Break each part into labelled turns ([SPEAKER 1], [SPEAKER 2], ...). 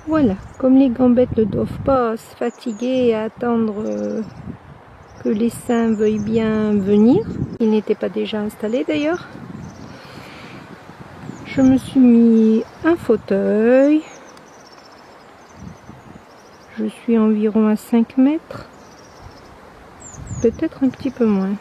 [SPEAKER 1] Voilà, comme les gambettes ne doivent pas se fatiguer et attendre que l'essaim veuille bien venir, il n'était pas déjà installé d'ailleurs, je me suis mis un fauteuil. Je suis environ à 5 mètres, peut-être un petit peu moins.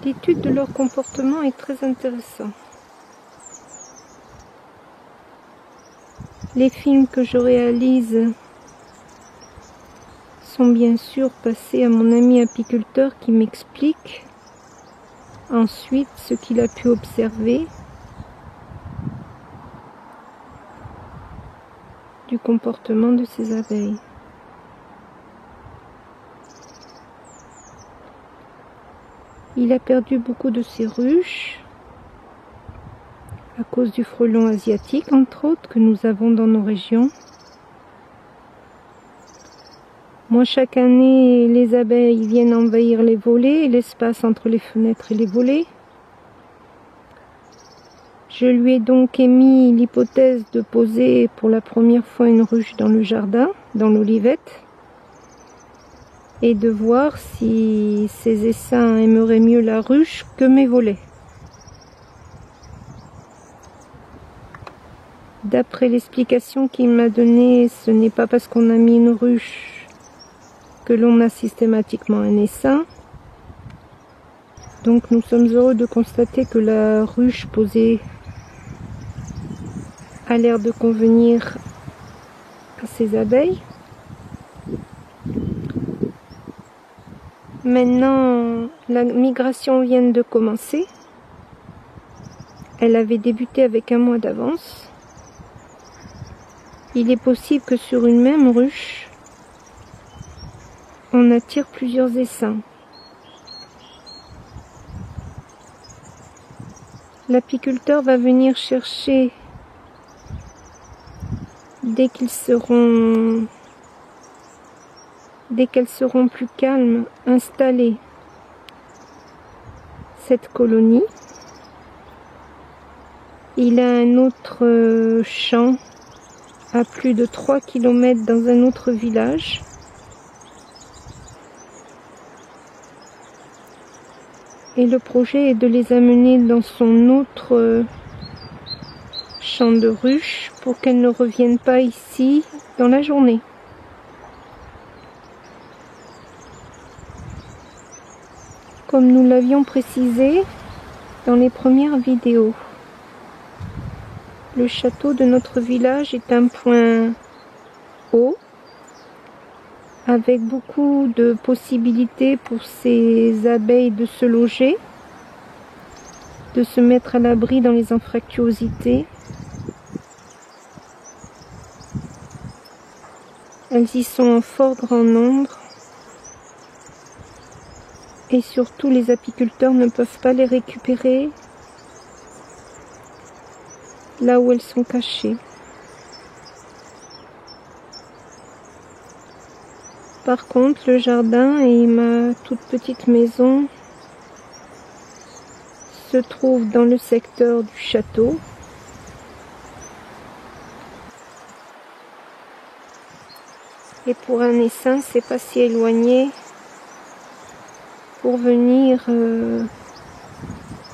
[SPEAKER 1] L'étude de leur comportement est très intéressante. Les films que je réalise sont bien sûr passés à mon ami apiculteur qui m'explique ensuite ce qu'il a pu observer du comportement de ces abeilles. Il a perdu beaucoup de ses ruches à cause du frelon asiatique, entre autres, que nous avons dans nos régions. Moi, chaque année, les abeilles viennent envahir les volets, l'espace entre les fenêtres et les volets. Je lui ai donc émis l'hypothèse de poser pour la première fois une ruche dans le jardin, dans l'olivette, et de voir si ces essaims aimeraient mieux la ruche que mes volets. D'après l'explication qu'il m'a donnée, ce n'est pas parce qu'on a mis une ruche que l'on a systématiquement un essaim. Donc nous sommes heureux de constater que la ruche posée a l'air de convenir à ces abeilles. Maintenant, la migration vient de commencer. Elle avait débuté avec un mois d'avance. Il est possible que sur une même ruche, on attire plusieurs essaims. L'apiculteur va venir chercher, dès qu'elles seront plus calmes, installer cette colonie. Il a un autre champ à plus de 3 km dans un autre village. Et le projet est de les amener dans son autre champ de ruches pour qu'elles ne reviennent pas ici dans la journée. Comme nous l'avions précisé dans les premières vidéos, le château de notre village est un point haut, avec beaucoup de possibilités pour ces abeilles de se loger, de se mettre à l'abri dans les anfractuosités. Elles y sont en fort grand nombre. Et surtout, les apiculteurs ne peuvent pas les récupérer là où elles sont cachées. Par contre, le jardin et ma toute petite maison se trouvent dans le secteur du château. Et pour un essaim, c'est pas si éloigné pour venir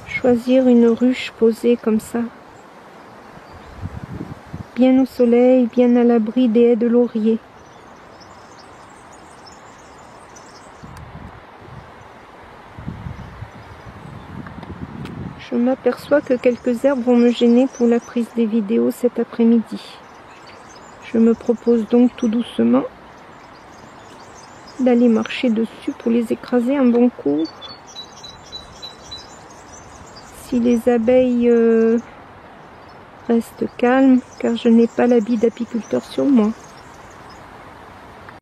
[SPEAKER 1] choisir une ruche posée comme ça, bien au soleil, bien à l'abri des haies de laurier. Je m'aperçois que quelques herbes vont me gêner pour la prise des vidéos cet après-midi. Je me propose donc tout doucement d'aller marcher dessus pour les écraser un bon coup. si les abeilles restent calmes, car je n'ai pas l'habit d'apiculteur sur moi.